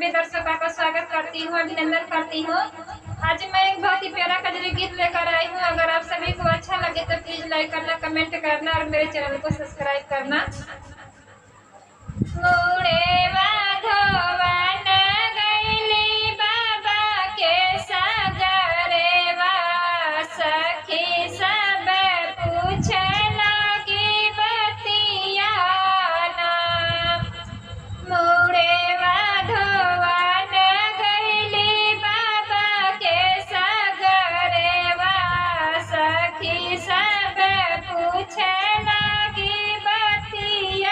सभी दर्शकों का स्वागत करती हूँ, अभिनंदन करती हूँ। आज मैं एक बहुत ही प्यारा कजरी गीत लेकर आई हूँ। अगर आप सभी को अच्छा लगे तो प्लीज लाइक करना, कमेंट करना और मेरे चैनल को सब्सक्राइब करना। मुड़े माधवन गैली बाबा के सागरे वा सखी सब पूछे लगी बतिया नाम। मुड़े माधवन गैली बाबा के सागरे वा सखी सब पूछे लगी बतिया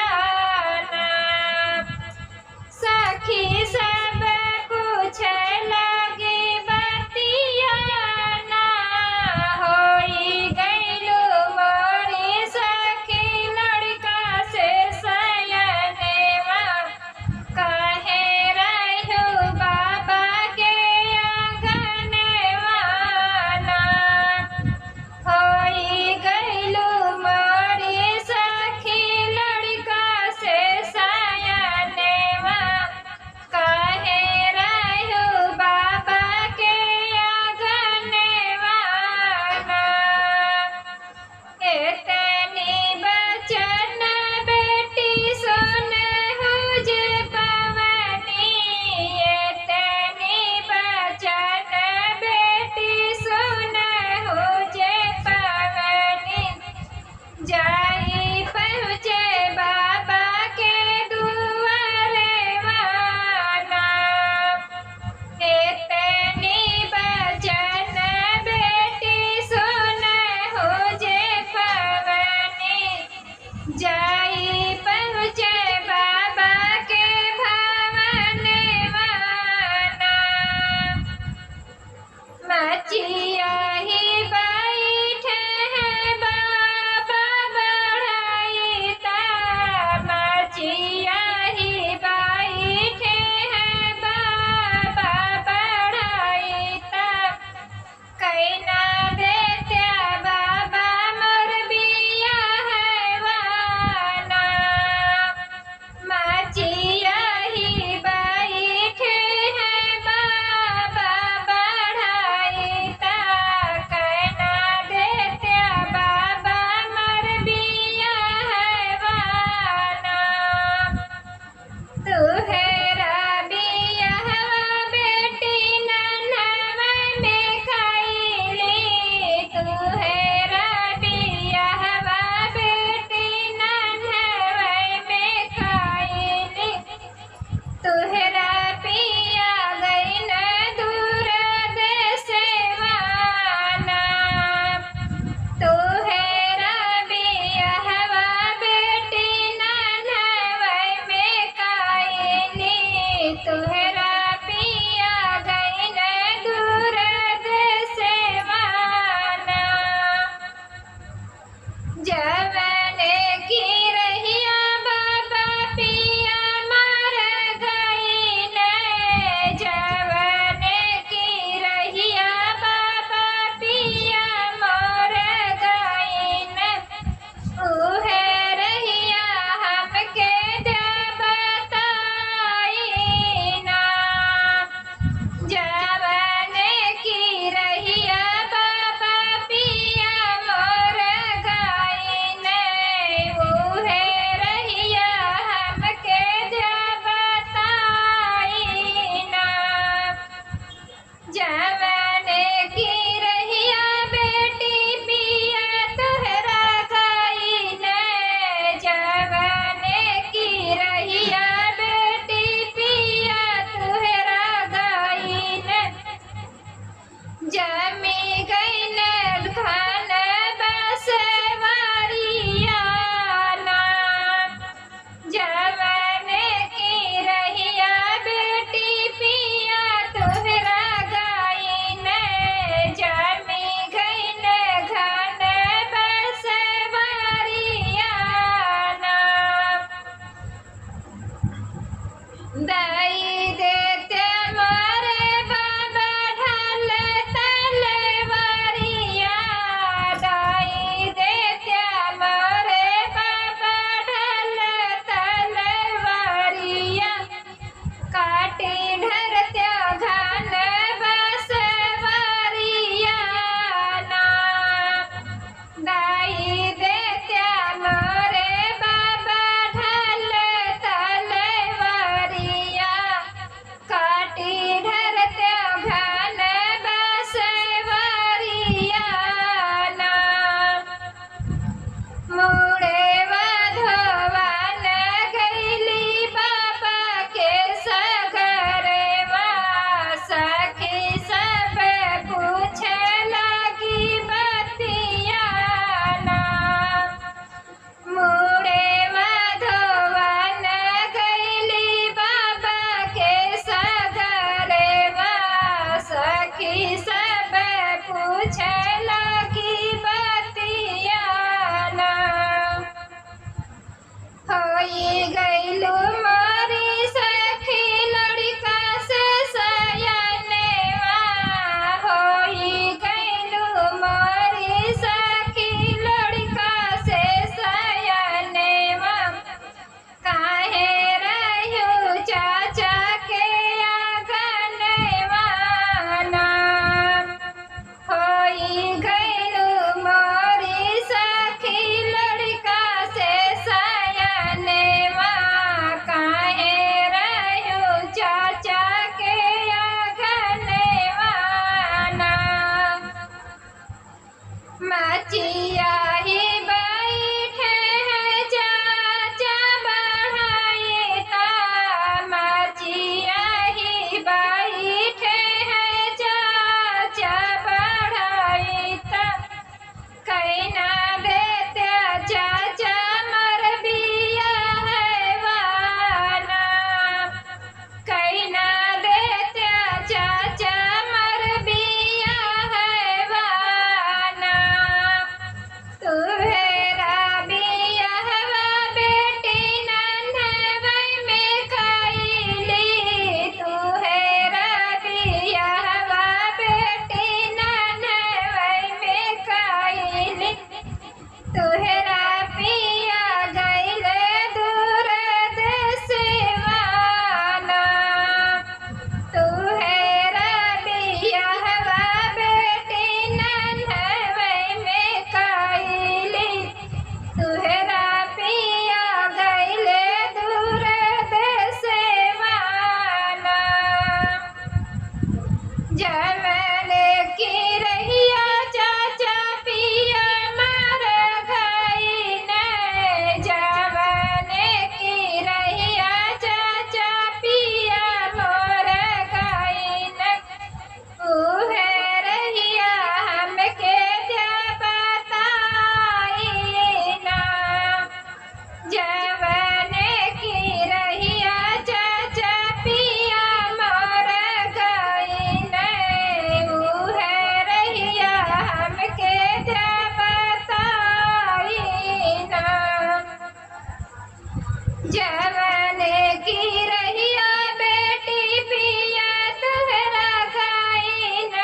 जवान की रहिया बेटी पिया तुहरा खाई न,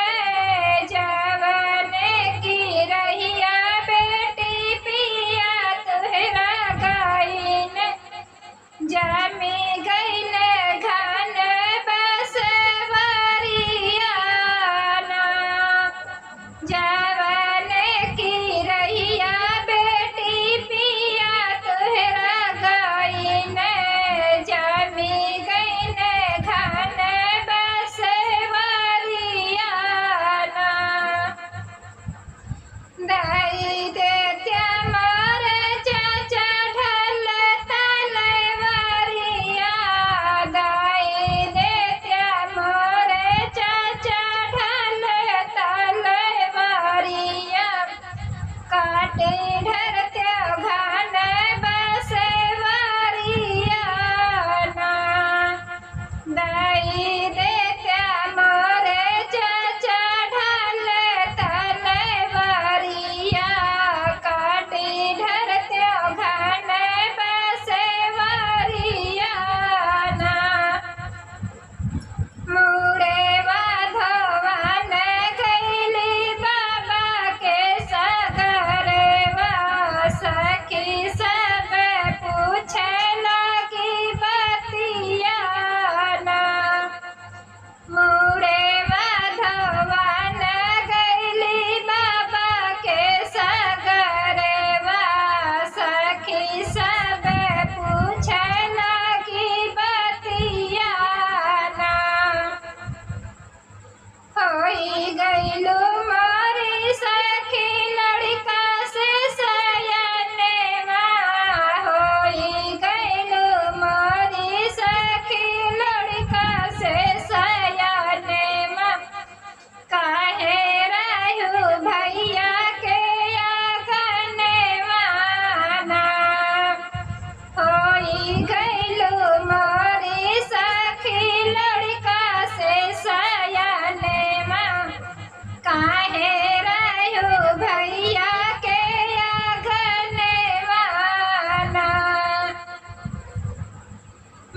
जवान की रहिया बेटी पिया तुहरा खाई न, जामी गईल घन बसवरियाना, जवान की रहिया बेटी पिया तुहरा गईल, जामी गईल घन बसवरियाना, दाई देत्या मोर चाचा ढल तलवारिया, दाई देत्या मोर चाचा ढल तलवारिया, काटे ढरत्या घन बसवरियाना, दाई देत्या मोर चाचा ढल तलवारिया, काटे ढरत्या घन बसवरियाना, मुड़े वाधवान गईली बाबा के सगरवा, सखी सब पूछे लगी बतियाना, मुड़े वाधवान गईली बाबा के सगरवा, सखी सब पूछे लगी बतियाना, होई गईलू मोरी सखी लड़का से सयनवा, होई गईलू मोरी सखी लड़का से सयनवा, काहे रहू भैया के आंगनवाना, होई गईलू मोरी सखी लड़का से सयनवा, काहे रहू भैया के आंगनवाना,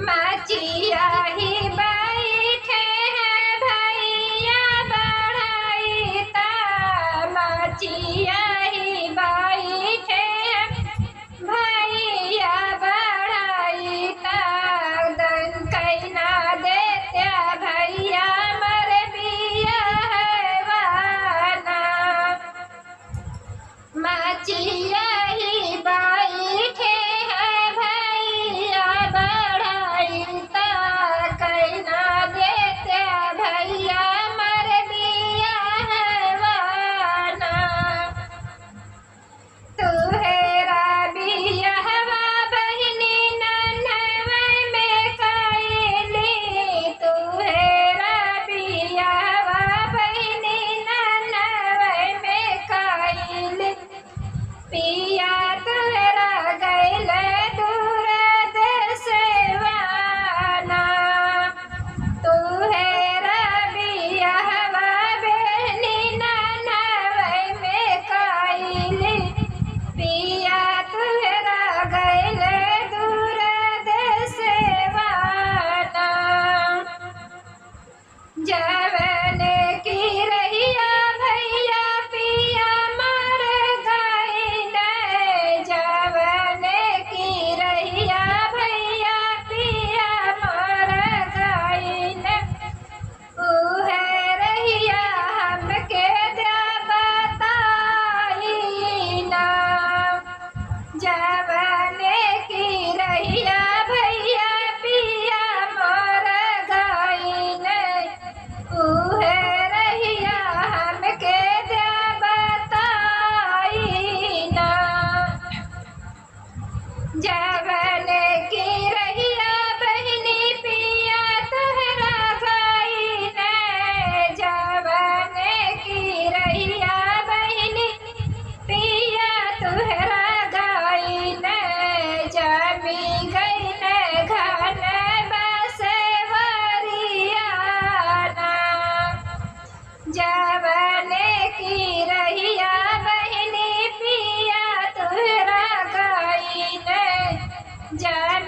मचिया ही बैठे हैं भैया बढ़ाई ता, मचिया ही बैठे हैं भैया बढ़ाई ता, दन कैना देत्या भैया मर बिया हैवाना, मचिया ही बैठे हैं भैया बढ़ाई ता, कैना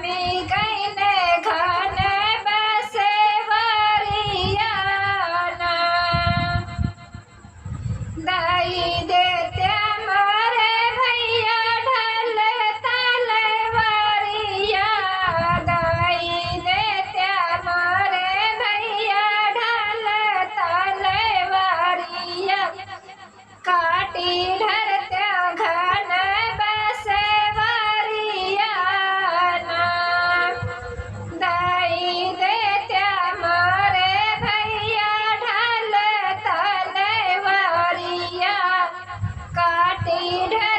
जमी गईले घन बसे वरियाना दाई देते मोरे भैया ढल तलवारिया दाई देते मोरे भैया ढल तलवारिया काटी ढरते घन बसे वरियाना दाई देते मोरे भैया ढल तलवारिया काटी ढर